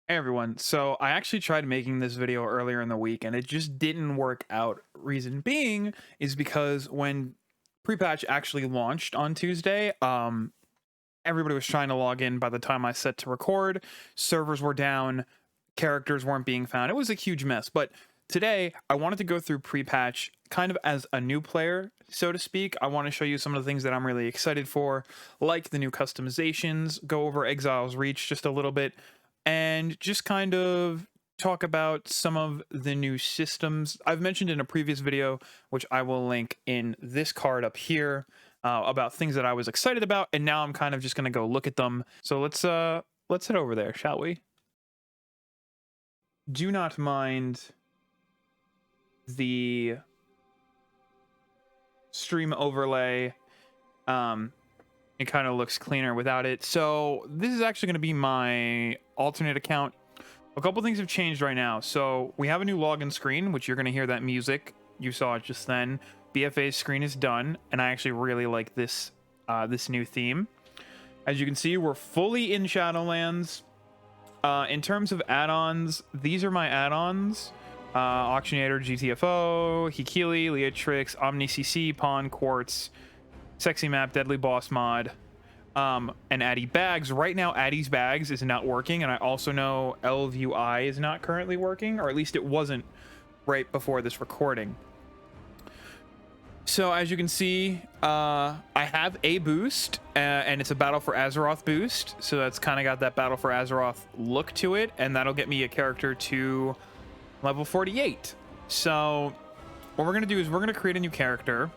Hey everyone, so I actually tried making this video earlier in the week and it just didn't work out. Reason being is because when pre-patch actually launched on Tuesday, everybody was trying to log in by the time I set to record. Servers were down, characters weren't being found. It was a huge mess. But today I wanted to go through pre-patch kind of as a new player, so to speak. I want to show you some of the things that I'm really excited for, like the new customizations, go over Exile's Reach just a little bit, and just kind of talk about some of the new systems I've mentioned in a previous video, which I will link in this card up here, about things that I was excited about, and now I'm kind of just going to go look at them. So let's head over there, shall we? Do not mind the stream overlay. It kind of looks cleaner without it. So this is actually going to be my alternate account. A couple things have changed right now. So we have a new login screen, which you're going to hear that music. You saw it just then. BFA's screen is done, and I actually really like this this new theme. As you can see, we're fully in Shadowlands. In terms of add-ons, these are my add-ons. Auctionator, GTFO, Hikili, Leatrix, Omni CC, Pawn, Quartz, Sexy Map, Deadly Boss Mod, and Addy Bags. Right now, Addy's Bags is not working, and I also know LVUI is not currently working, or at least it wasn't right before this recording. So as you can see, I have a boost, and it's a Battle for Azeroth boost, so that's kind of got that Battle for Azeroth look to it, and that'll get me a character to level 48. So what we're going to do is we're going to create a new character.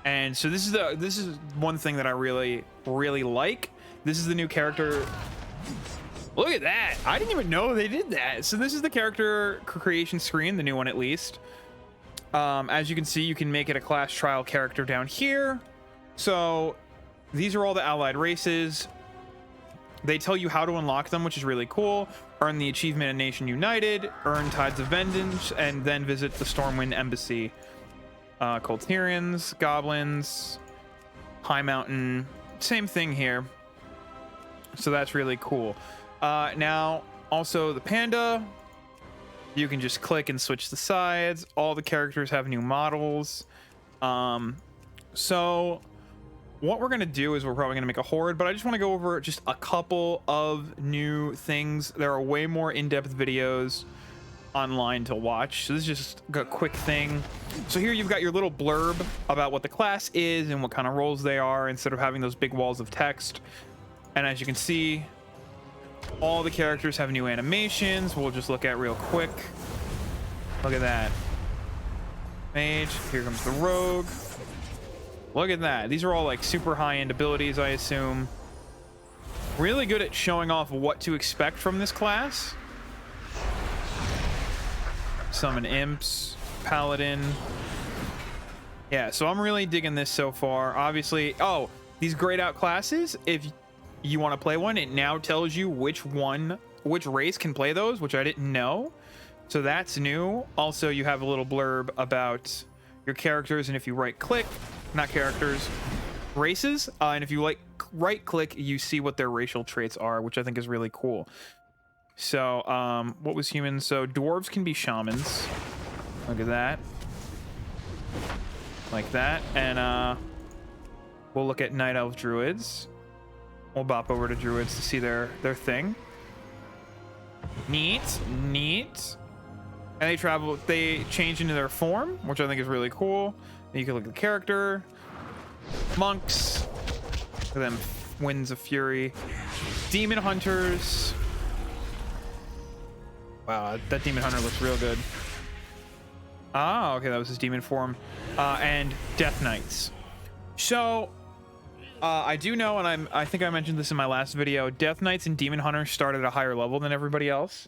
And so this is one thing that I really like. This is the new character. Look at that. I didn't even know they did that. So this is the character creation screen, the new one at least. As you can see, you can make it a class trial character down here. So these are all the allied races. They tell you how to unlock them, which is really cool. Earn the achievement in Nation United, earn Tides of Vengeance, and then visit the Stormwind Embassy. Colterians, Goblins, High Mountain, same thing here. So that's really cool. Now, also the Panda, you can just click and switch the sides. All the characters have new models. So what we're going to do is we're probably going to make a horde, but I just want to go over just a couple of new things. There are way more in-depth videos online to watch, so this is just a quick thing. So here you've got your little blurb about what the class is and what kind of roles they are, instead of having those big walls of text. And as you can see, all the characters have new animations. We'll just look at real quick. Look at that. Mage, here comes the rogue. Look at that. These are all like super high-end abilities, I assume. Really good at showing off what to expect from this class. Summon imps, paladin. Yeah, so I'm really digging this so far. Obviously, oh, these grayed out classes, if you want to play one, it now tells you which race can play those, which I didn't know. So that's new. Also, you have a little blurb about your characters, and if you right click, not characters, races, and if you like right click, you see what their racial traits are, which I think is really cool. So what was human? So dwarves can be shamans. Look at that. Like that. And we'll look at night elf druids. We'll bop over to druids to see their thing. Neat. And they change into their form, which I think is really cool. And you can look at the character. Monks. Look at them. Winds of Fury. Demon hunters. Wow, that demon hunter looks real good. Ah, okay, that was his demon form. And death knights. So I do know, and I think I mentioned this in my last video, death knights and demon hunters start at a higher level than everybody else.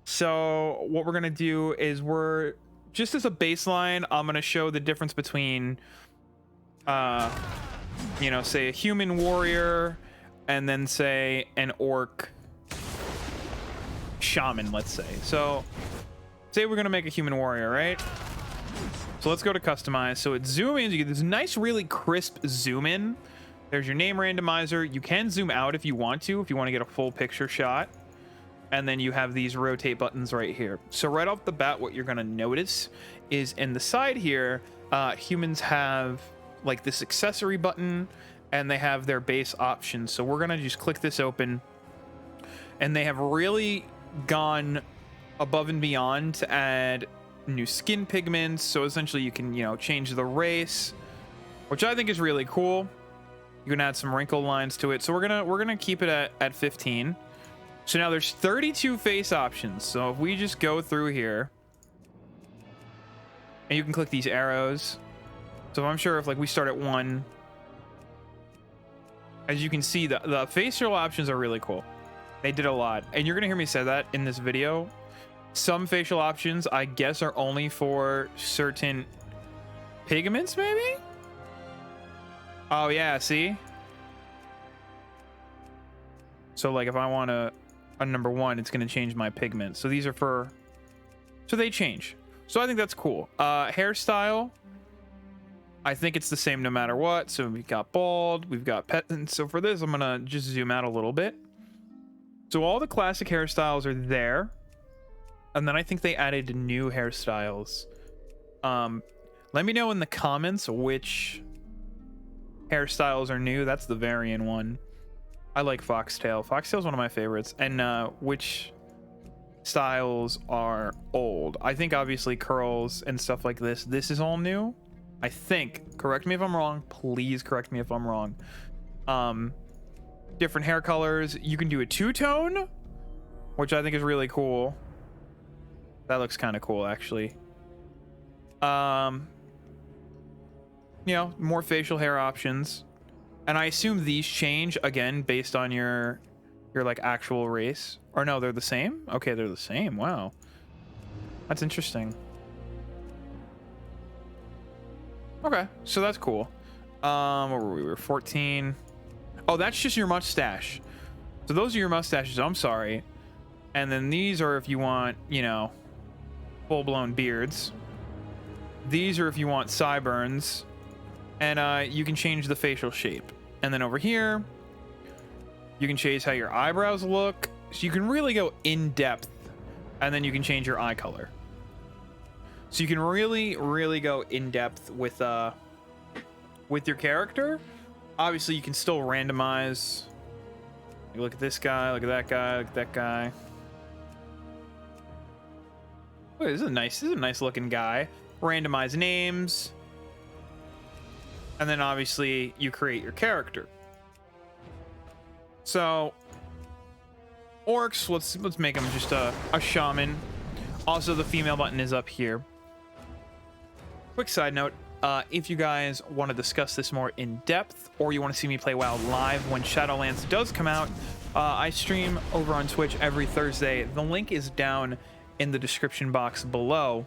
So what we're gonna do is we're just as a baseline, I'm gonna show the difference between you know, say a human warrior and then say an orc shaman, let's say. So say we're gonna make a human warrior, right? So let's go to customize. So it's zoom in, you get this nice really crisp zoom in. There's your name randomizer. You can zoom out if you want to get a full picture shot. and then you have these rotate buttons right here. So right off the bat, what you're going to notice is in the side here, humans have like this accessory button, and they have their base options. So we're going to just click this open, and they have really gone above and beyond to add new skin pigments. So essentially you can, you know, change the race, which I think is really cool. You can add some wrinkle lines to it. So we're gonna keep it at 15. So now there's 32 face options. So if we just go through here, and you can click these arrows. So I'm sure if like we start at 1, as you can see, the facial options are really cool. They did a lot, and you're gonna hear me say that in this video. Some facial options, I guess, are only for certain pigments, maybe? Oh yeah, see? So like if I want a number 1, it's gonna change my pigment. So these are for, so they change. So I think that's cool. Hairstyle, I think it's the same no matter what. So we've got bald, we've got pet. And so for this, I'm gonna just zoom out a little bit. So all the classic hairstyles are there. And then I think they added new hairstyles. Let me know in the comments which hairstyles are new. That's the variant one. I like Foxtail. Foxtail is one of my favorites. And which styles are old? I think obviously curls and stuff like this. This is all new, I think. Correct me if I'm wrong. Please correct me if I'm wrong. Different hair colors. You can do a two-tone, which I think is really cool. That looks kind of cool, actually. You know, more facial hair options. And I assume these change, again, based on your like actual race. Or no, they're the same? Okay, they're the same. Wow. That's interesting. Okay, so that's cool. What were we? We were 14. Oh, that's just your mustache. So those are your mustaches. I'm sorry. And then these are if you want, you know, full-blown beards. These are if you want sideburns. And you can change the facial shape. And then over here, you can change how your eyebrows look. So you can really go in depth. And then you can change your eye color. So you can really, really go in depth with your character. Obviously, you can still randomize. You look at this guy, look at that guy, look at that guy. Wait, this is a nice looking guy. Randomize names. And then obviously you create your character. So orcs, let's make them just a shaman. Also, the female button is up here. Quick side note, if you guys want to discuss this more in depth, or you want to see me play WoW live when Shadowlands does come out, I stream over on Twitch every Thursday. The link is down in the description box below.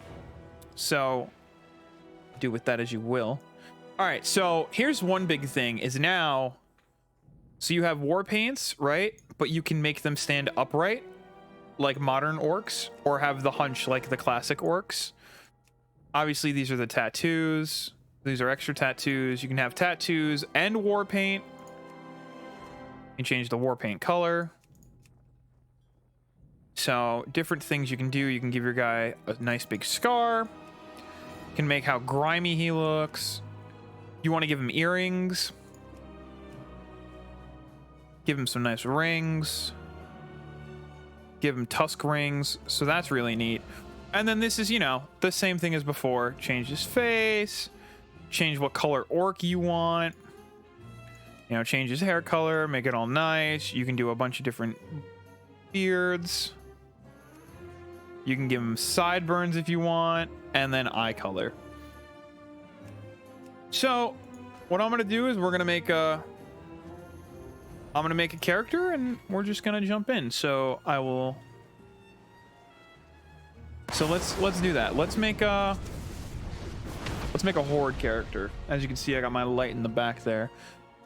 So do with that as you will. All right, so here's one big thing is now, so you have war paints, right? But you can make them stand upright like modern orcs, or have the hunch like the classic orcs. Obviously, these are the tattoos. These are extra tattoos. You can have tattoos and war paint. You can change the war paint color. So different things you can do. You can give your guy a nice big scar. You can make how grimy he looks. You want to give him earrings. Give him some nice rings. Give him tusk rings. So that's really neat. And then this is, you know, the same thing as before. Change his face. Change what color orc you want. You know, change his hair color. Make it all nice. You can do a bunch of different beards. You can give him sideburns if you want. And then eye color. So what I'm going to do is we're going to make a... I'm going to make a character and we're just going to jump in. So I will... So let's do that. Let's make a horde character. As you can see, I got my light in the back there.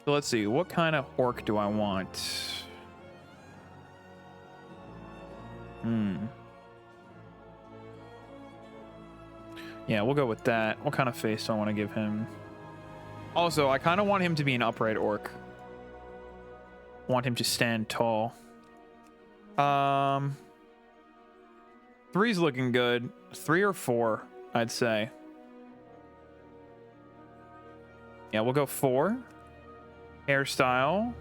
So let's see, what kind of orc do I want? Yeah, we'll go with that. What kind of face do I want to give him? Also, I kind of want him to be an upright orc. Want him to stand tall. Three's looking good. 3 or 4, I'd say. Yeah, we'll go 4. Hairstyle.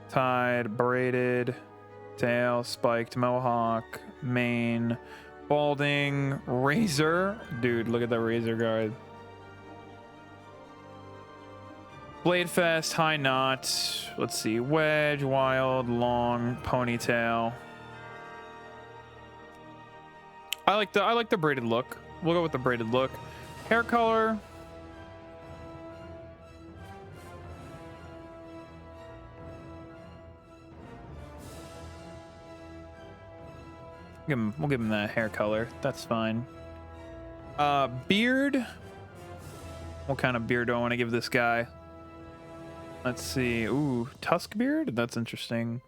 Tied, braided, tail, spiked, mohawk, mane, balding, razor. Dude, look at that razor guard. Blade fest, high knot. Let's see, wedge, wild, long, ponytail. I like the braided look. We'll go with the braided look. Hair color. We'll give him that hair color. That's fine. Beard. What kind of beard do I want to give this guy? Let's see. Ooh, tusk beard? That's interesting.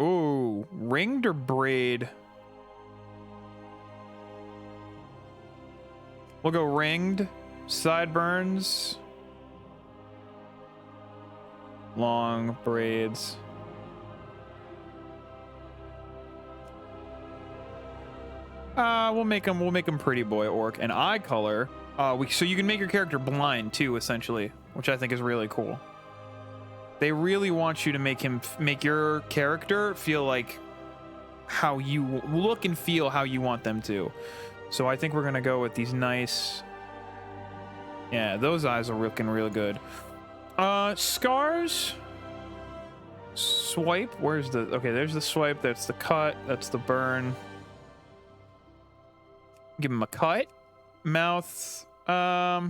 Ooh, ringed or braid? We'll go ringed. Sideburns. Long braids. We'll make him pretty boy orc. And eye color. So you can make your character blind too, essentially, which I think is really cool. They really want you to make your character feel like how you look and feel how you want them to. So I think we're gonna go with these nice. Yeah, those eyes are looking real good. Scars. Swipe. Where's the? Okay, there's the swipe. That's the cut. That's the burn. Give him a cut. Mouth. No.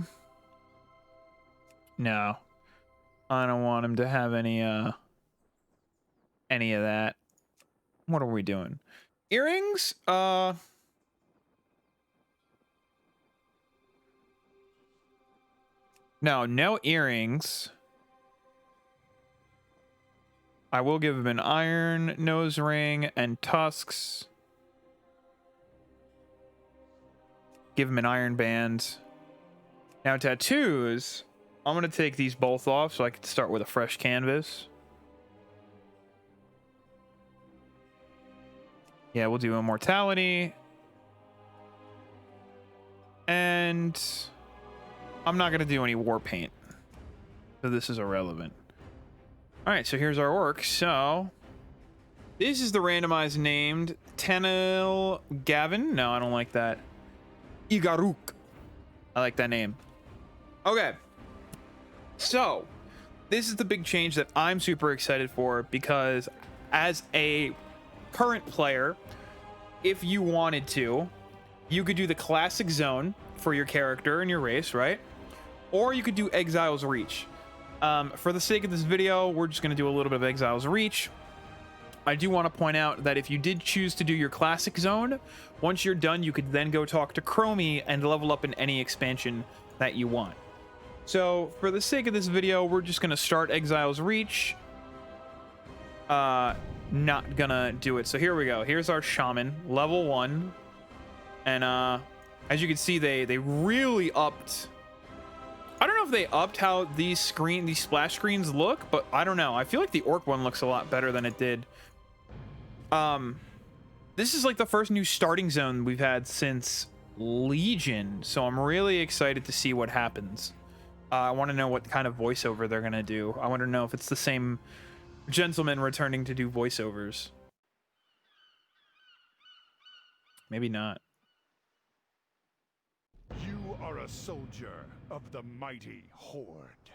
I don't want him to have any of that. What are we doing? Earrings? No earrings. I will give him an iron nose ring and tusks. Give him an iron band. Now tattoos, I'm gonna take these both off so I can start with a fresh canvas. Yeah, we'll do immortality. And I'm not gonna do any war paint, so this is irrelevant. All right, so here's our orc. So this is the randomized named Tanil Gavin. No, I don't like that. Igaruk. I like that name. Okay. So this is the big change that I'm super excited for, because as a current player, if you wanted to, you could do the classic zone for your character and your race, right? Or you could do Exile's Reach. For the sake of this video, we're just going to do a little bit of Exile's Reach. I do want to point out that if you did choose to do your classic zone, once you're done, you could then go talk to Chromie and level up in any expansion that you want. So for the sake of this video, we're just going to start Exile's Reach. Not gonna do it. So here we go. Here's our shaman, level 1. And as you can see, they really upped. I don't know if they upped how these splash screens look, but I don't know. I feel like the orc one looks a lot better than it did. This is like the first new starting zone we've had since Legion, so I'm really excited to see what happens. I want to know what kind of voiceover they're gonna do. I want to know if it's the same gentleman returning to do voiceovers. Maybe not. You are a soldier of the mighty Horde.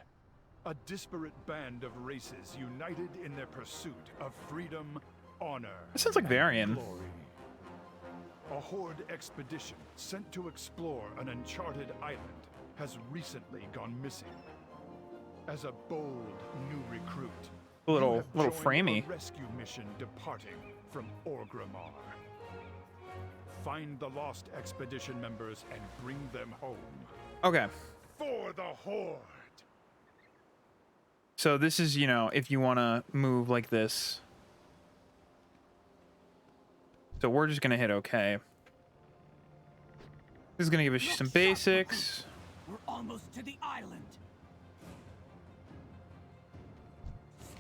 A disparate band of races united in their pursuit of freedom, honor, This sounds like Varian. glory. A Horde expedition sent to explore an uncharted island has recently gone missing. As a bold new recruit, A little joined framey. a rescue mission departing from Orgrimmar. Find the lost expedition members and bring them home. Okay. For the Horde. So this is, you know, if you want to move like this. So we're just going to hit OK. This is going to give us some basics. We're almost to the island.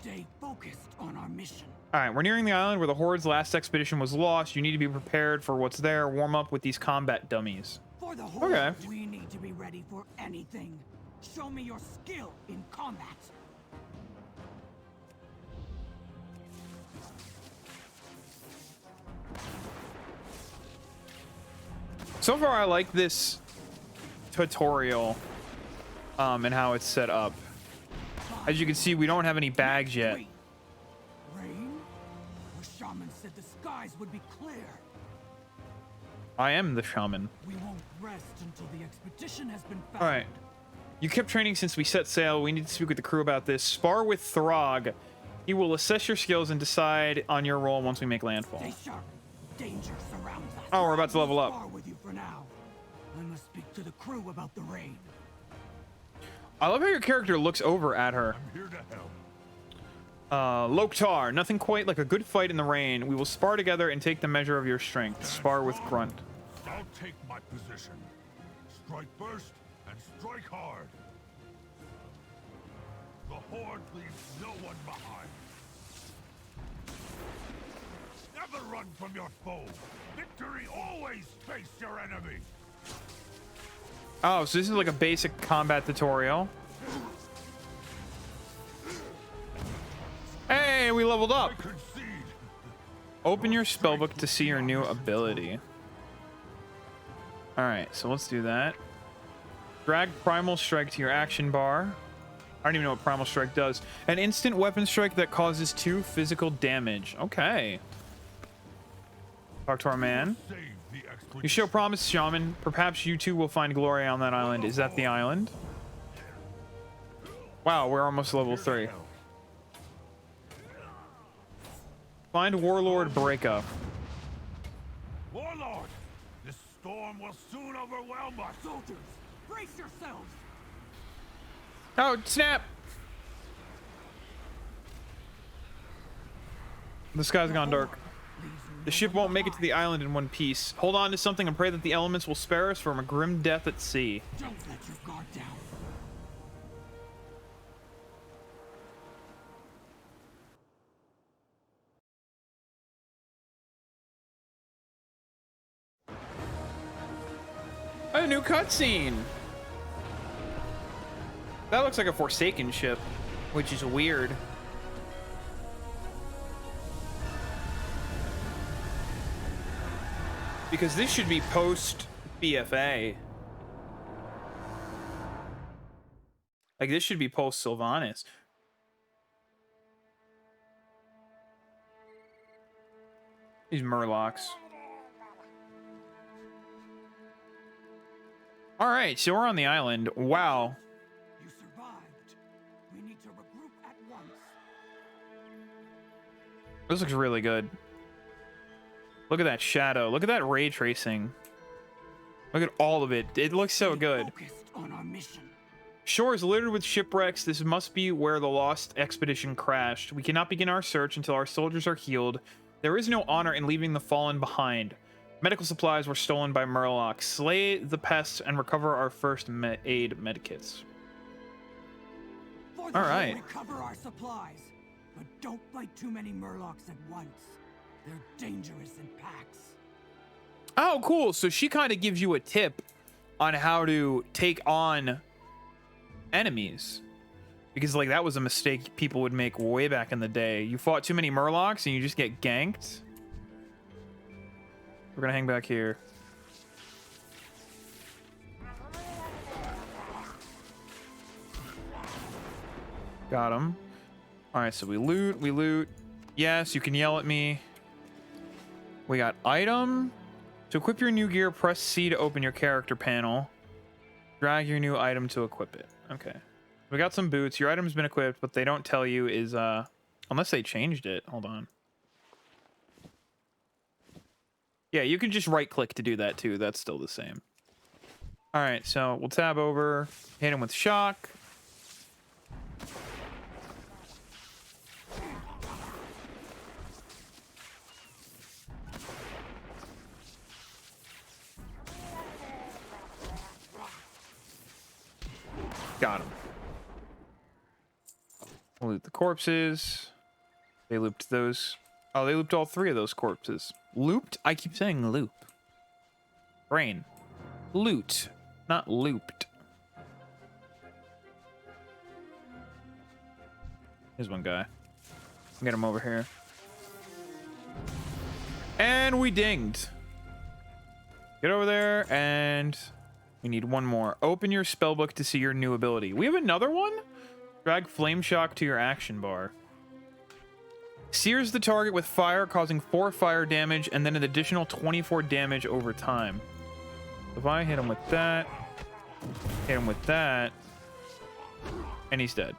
Stay focused on our mission. All right, we're nearing the island where the Horde's last expedition was lost. You need to be prepared for what's there. Warm up with these combat dummies. For the Horde, Okay. we need to be ready for anything. Show me your skill in combat. So far, I like this tutorial and how it's set up. As you can see, we don't have any bags yet. Wait. Rain? The shaman said the skies would be clear. I am the shaman. We won't rest until the expedition has been found. All right. You kept training since we set sail. We need to speak with the crew about this. Spar with Throg. He will assess your skills and decide on your role once we make landfall. Stay sharp. Danger surrounds us. Oh, we're about to level up. Spar with you for now. I must speak to the crew about the rain. I love how your character looks over at her. I'm here to help. Loktar, nothing quite like a good fight in the rain. We will spar together and take the measure of your strength. Spar with Grunt. I'll take my position. Strike first and strike hard. The Horde leaves no one behind. Never run from your foe. Victory always face your enemy. Oh, so this is like a basic combat tutorial. Hey, we leveled up. I concede. Open your spellbook to see your new ability. All right, so let's do that. Drag Primal Strike to your action bar. I don't even know what Primal Strike does. An instant weapon strike that causes 2 physical damage. Okay. Talk to our man. Save the expedition. You show promise, shaman. Perhaps you too will find glory on that island. Is that the island? Wow, we're almost level 3. Find Warlord Breakup. Warlord, this storm will soon overwhelm us. Soldiers, brace yourselves. Oh, snap! The sky's gone dark. The ship won't make it to the island in one piece. Hold on to something and pray that the elements will spare us from a grim death at sea. Don't let your guard down. A new cutscene! That looks like a Forsaken ship, which is weird. Because this should be post BFA. Like, this should be post Sylvanas. These Murlocs. Alright, so we're on the island. Wow. You survived. We need to regroup at once. This looks really good. Look at that shadow. Look at that ray tracing. Look at all of it. It looks so good. Focused on our mission. Shore is littered with shipwrecks. This must be where the lost expedition crashed. We cannot begin our search until our soldiers are healed. There is no honor in leaving the fallen behind. Medical supplies were stolen by Murlocs. Slay the pests and recover our first aid medkits. For the All Horde, right. recover our supplies, but don't fight too many Murlocs at once. They're dangerous in packs. Oh, cool. So she kind of gives you a tip on how to take on enemies. Because, like, that was a mistake people would make way back in the day. You fought too many Murlocs and you just get ganked. We're going to hang back here. Got him. All right, so we loot, we loot. Yes, you can yell at me. We got item. To equip your new gear, press C to open your character panel. Drag your new item to equip it. Okay. We got some boots. Your item's been equipped, but they don't tell you is, unless they changed it. Hold on. Yeah, you can just right click to do that too. That's still the same. All right, so we'll tab over, hit him with shock. Got him. We'll loot the corpses. They looped those Oh, they looped all 3 of those corpses. Looped? I keep saying loop. Brain. Loot, not looped. Here's one guy. Get him over here. And we dinged. Get over there, and we need one more. Open your spellbook to see your new ability. We have another one? Drag Flame Shock to your action bar. Sears the target with fire, causing 4 fire damage, and then an additional 24 damage over time. If I hit him with that, hit him with that, and he's dead.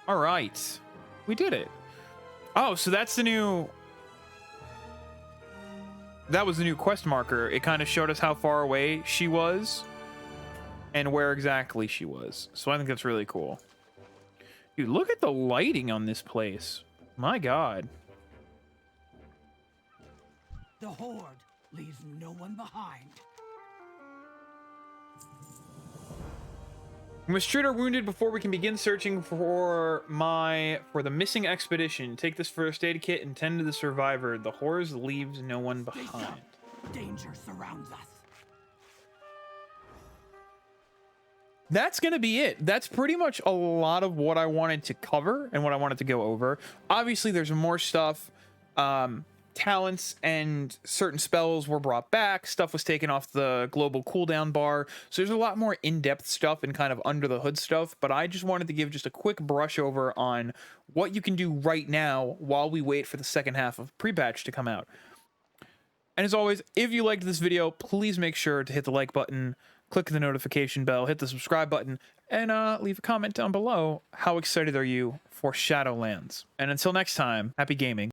All right. We did it. Oh, so that's the new... That was the new quest marker. It kind of showed us how far away she was and where exactly she was. So I think that's really cool. Dude, look at the lighting on this place. My God. The Horde leaves no one behind. We must treat our wounded before we can begin searching for the missing expedition. Take this first aid kit and tend to the survivor. The Horde leaves no one behind. Danger surrounds us. That's gonna be it. That's pretty much a lot of what I wanted to cover and what I wanted to go over. Obviously, there's more stuff. Talents and certain spells were brought back. Stuff was taken off the global cooldown bar. So there's a lot more in-depth stuff and kind of under the hood stuff. But I just wanted to give just a quick brush over on what you can do right now while we wait for the second half of pre-patch to come out. And as always, if you liked this video, please make sure to hit the like button, click the notification bell, hit the subscribe button, and leave a comment down below. How excited are you for Shadowlands? And until next time, happy gaming.